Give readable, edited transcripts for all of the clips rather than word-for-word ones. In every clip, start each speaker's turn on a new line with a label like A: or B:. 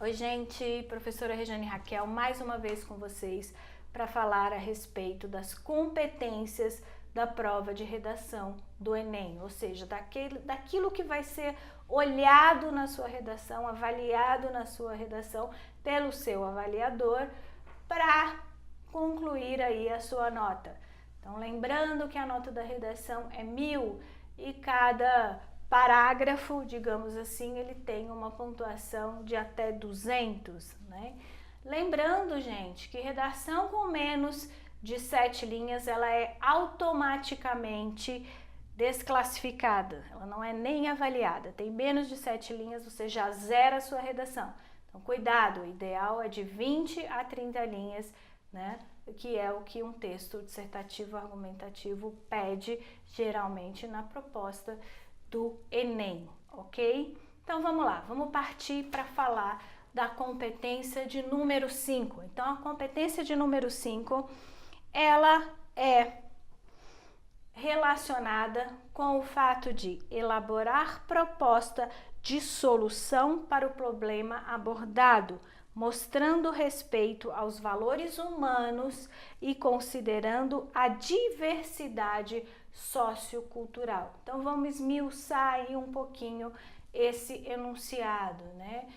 A: Oi, gente, professora Regiane Raquel, mais uma vez com vocês para falar a respeito das competências da prova de redação do Enem, ou seja, daquilo que vai ser olhado na sua redação, avaliado na sua redação pelo seu avaliador para concluir aí a sua nota. Então, lembrando que a nota da redação é 1000 e cada parágrafo, digamos assim, ele tem uma pontuação de até 200, né? Lembrando, gente, que redação com menos de 7 linhas, ela é automaticamente desclassificada, ela não é nem avaliada. Tem menos de 7 linhas, você já zera a sua redação. Então, cuidado, o ideal é de 20 a 30 linhas, né? Que é o que um texto dissertativo argumentativo pede geralmente na proposta do Enem, ok? Então vamos lá, vamos partir para falar da competência de número 5. Então a competência de número 5, ela é relacionada com o fato de elaborar proposta de solução para o problema abordado, mostrando respeito aos valores humanos e considerando a diversidade sociocultural. Então vamos esmiuçar aí um pouquinho esse enunciado, né?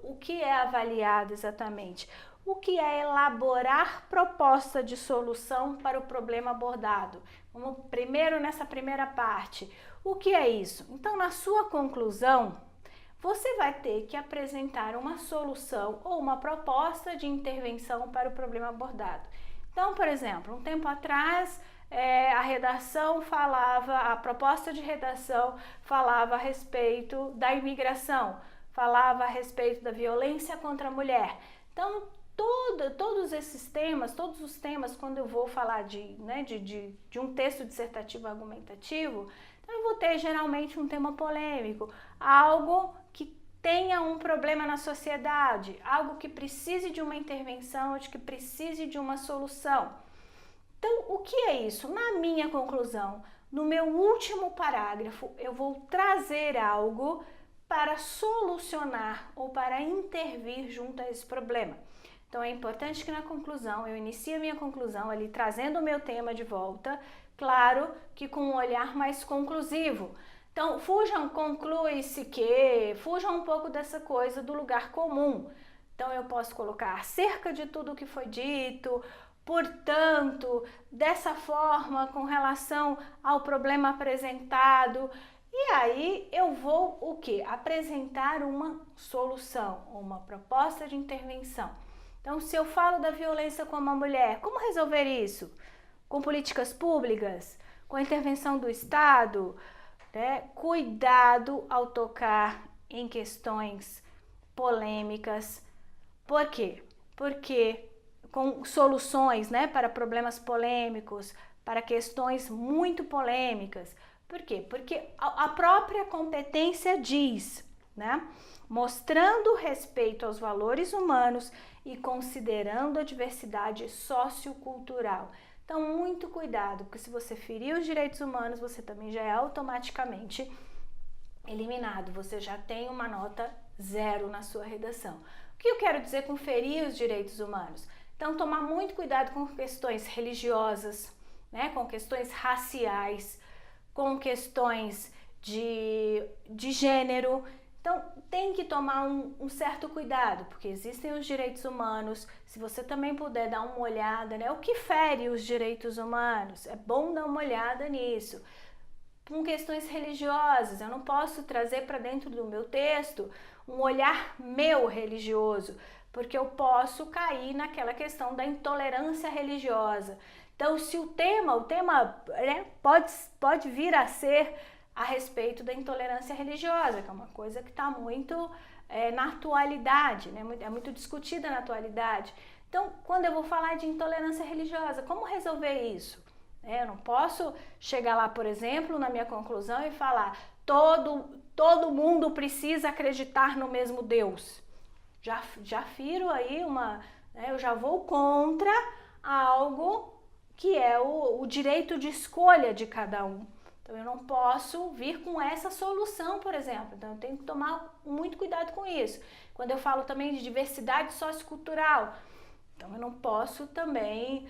A: O que é avaliado exatamente? O que é elaborar proposta de solução para o problema abordado? Vamos primeiro nessa primeira parte. O que é isso? Então, na sua conclusão, você vai ter que apresentar uma solução ou uma proposta de intervenção para o problema abordado. Então, por exemplo, um tempo atrás, a redação falava, a proposta de redação falava a respeito da imigração, falava a respeito da violência contra a mulher. Então, todos esses temas, todos os temas, quando eu vou falar de um texto dissertativo argumentativo, então eu vou ter geralmente um tema polêmico, algo que tenha um problema na sociedade, algo que precise de uma intervenção, de que precise de uma solução. Então, o que é isso? Na minha conclusão, no meu último parágrafo, eu vou trazer algo para solucionar ou para intervir junto a esse problema. Então, é importante que na conclusão, eu inicie a minha conclusão ali trazendo o meu tema de volta, claro que com um olhar mais conclusivo. Então, conclui-se que, fujam um pouco dessa coisa do lugar comum. Então, eu posso colocar acerca de tudo o que foi dito, portanto, dessa forma, com relação ao problema apresentado, e aí eu vou o quê? Apresentar uma solução, uma proposta de intervenção. Então, se eu falo da violência com uma mulher, como resolver isso? Com políticas públicas? Com a intervenção do Estado? Né? Cuidado ao tocar em questões polêmicas. Por quê? Porque com soluções, né, para problemas polêmicos, para questões muito polêmicas. Por quê? Porque a própria competência diz, né, mostrando respeito aos valores humanos e considerando a diversidade sociocultural. Então, muito cuidado, porque se você ferir os direitos humanos, você também já é automaticamente eliminado, você já tem uma nota 0 na sua redação. O que eu quero dizer com ferir os direitos humanos? Então, tomar muito cuidado com questões religiosas, né, com questões raciais, com questões de gênero. Então, tem que tomar um certo cuidado, porque existem os direitos humanos. Se você também puder dar uma olhada, né, o que fere os direitos humanos, é bom dar uma olhada nisso. Com questões religiosas, eu não posso trazer para dentro do meu texto um olhar meu religioso, porque eu posso cair naquela questão da intolerância religiosa. Então, se o tema né, pode vir a ser a respeito da intolerância religiosa, que é uma coisa que está muito na atualidade, né, é muito discutida na atualidade. Então, quando eu vou falar de intolerância religiosa, como resolver isso? Eu não posso chegar lá, por exemplo, na minha conclusão e falar todo mundo precisa acreditar no mesmo Deus. Já firo aí eu já vou contra algo que é o direito de escolha de cada um. Então, eu não posso vir com essa solução, por exemplo. Então, eu tenho que tomar muito cuidado com isso. Quando eu falo também de diversidade sociocultural, então eu não posso também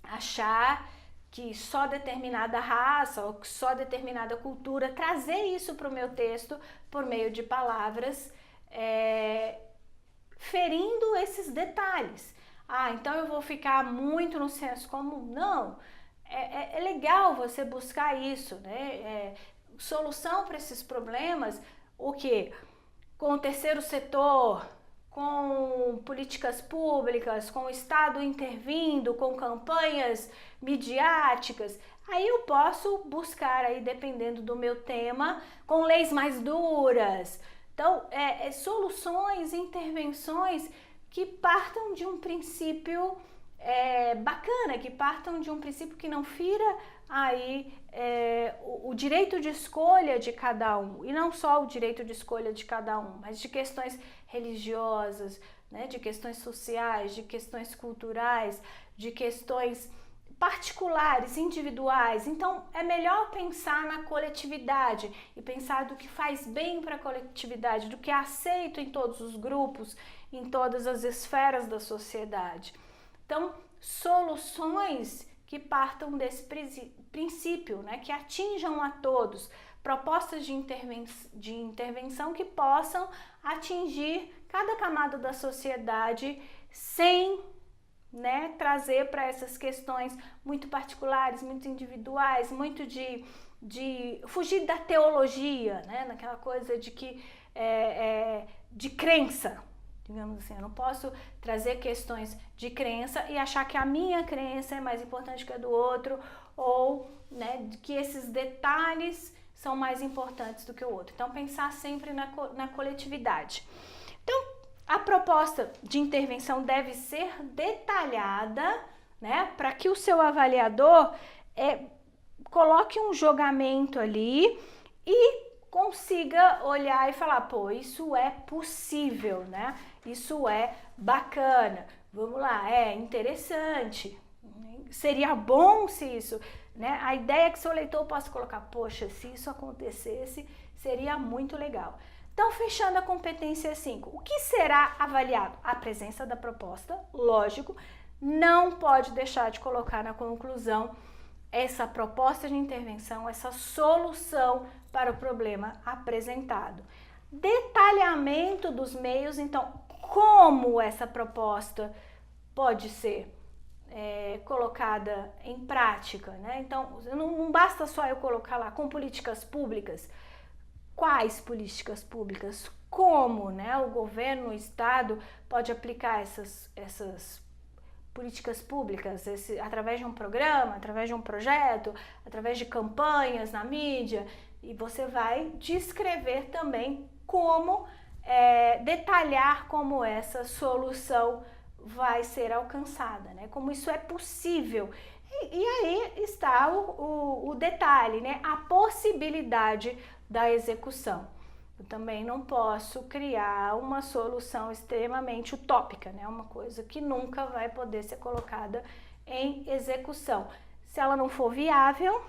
A: achar que só determinada raça ou que só determinada cultura, trazer isso para o meu texto por meio de palavras, ferindo esses detalhes. Então eu vou ficar muito no senso comum? Não. É legal você buscar isso, né? Solução para esses problemas, o quê? Com o terceiro setor, com políticas públicas, com o Estado intervindo, com campanhas midiáticas, aí eu posso buscar aí, dependendo do meu tema, com leis mais duras. Então, soluções, intervenções que partam de um princípio bacana, que partam de um princípio que não fira aí o direito de escolha de cada um, e não só o direito de escolha de cada um, mas de questões religiosas, né, de questões sociais, de questões culturais, de questões particulares, individuais. Então, é melhor pensar na coletividade e pensar do que faz bem para a coletividade, do que é aceito em todos os grupos, em todas as esferas da sociedade. Então, soluções que partam desse princípio, né, que atinjam a todos, propostas de intervenção que possam atingir cada camada da sociedade sem, né, trazer para essas questões muito particulares, muito individuais, muito de fugir da teologia, né, naquela coisa de que de crença. Digamos assim, eu não posso trazer questões de crença e achar que a minha crença é mais importante que a do outro, ou, né, que esses detalhes são mais importantes do que o outro. Então, pensar sempre na coletividade. Então, a proposta de intervenção deve ser detalhada, né, para que o seu avaliador coloque um julgamento ali e consiga olhar e falar, pô, isso é possível, né? Isso é bacana, vamos lá, é interessante, seria bom se isso, né? A ideia é que seu leitor possa colocar, poxa, se isso acontecesse, seria muito legal. Então, fechando a competência 5, o que será avaliado? A presença da proposta, lógico, não pode deixar de colocar na conclusão essa proposta de intervenção, essa solução para o problema apresentado. Detalhamento dos meios, então, como essa proposta pode ser colocada em prática, né? Então, não basta só eu colocar lá com políticas públicas. Quais políticas públicas? Como, né, o governo, o Estado pode aplicar essas políticas públicas, através de um programa, através de um projeto, através de campanhas na mídia, e você vai descrever também como, detalhar como essa solução vai ser alcançada, né? Como isso é possível. E aí está o detalhe, né? A possibilidade da execução. Eu também não posso criar uma solução extremamente utópica, né? Uma coisa que nunca vai poder ser colocada em execução. Se ela não for viável,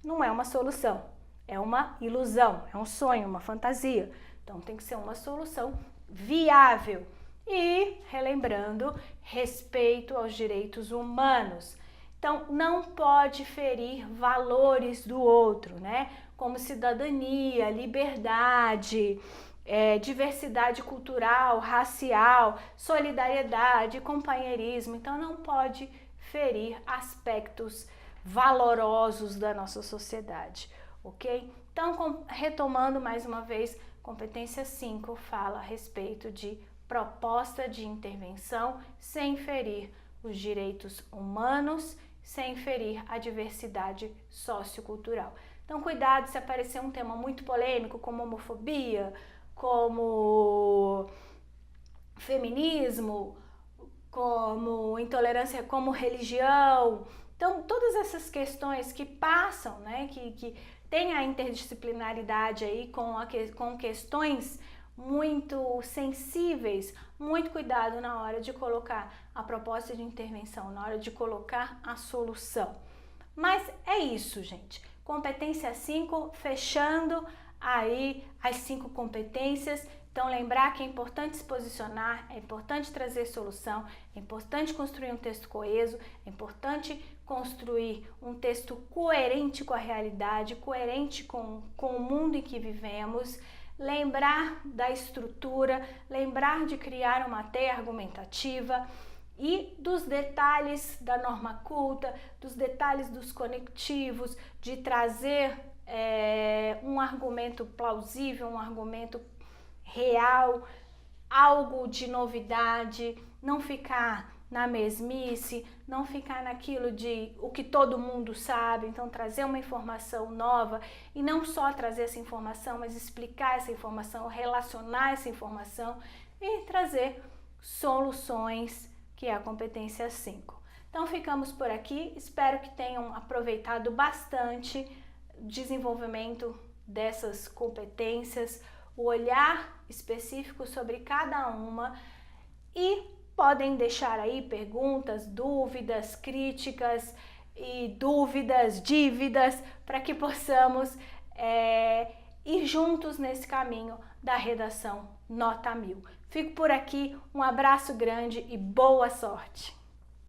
A: não é uma solução, é uma ilusão, é um sonho, uma fantasia. Então tem que ser uma solução viável. E, relembrando, respeito aos direitos humanos. Então, não pode ferir valores do outro, né? Como cidadania, liberdade, diversidade cultural, racial, solidariedade, companheirismo. Então, não pode ferir aspectos valorosos da nossa sociedade, ok? Então, retomando mais uma vez, competência 5 fala a respeito de proposta de intervenção sem ferir os direitos humanos, sem ferir a diversidade sociocultural. Então, cuidado se aparecer um tema muito polêmico, como homofobia, como feminismo, como intolerância, como religião. Então, todas essas questões que passam, né, que tem a interdisciplinaridade aí com questões muito sensíveis, muito cuidado na hora de colocar a proposta de intervenção, na hora de colocar a solução, Mas é isso, gente. Competência 5, fechando aí as 5 competências. Então, lembrar que é importante se posicionar, é importante trazer solução, é importante construir um texto coeso, é importante construir um texto coerente com a realidade, coerente com o mundo em que vivemos, lembrar da estrutura, lembrar de criar uma teia argumentativa e dos detalhes da norma culta, dos detalhes dos conectivos, de trazer um argumento plausível, um argumento real, algo de novidade, não ficar na mesmice, não ficar naquilo de o que todo mundo sabe, então trazer uma informação nova e não só trazer essa informação, mas explicar essa informação, relacionar essa informação e trazer soluções, que é a competência 5. Então ficamos por aqui, espero que tenham aproveitado bastante o desenvolvimento dessas competências, o olhar específico sobre cada uma e podem deixar aí perguntas, dúvidas, críticas e dívidas, para que possamos ir juntos nesse caminho da redação Nota 1000. Fico por aqui, um abraço grande e boa sorte!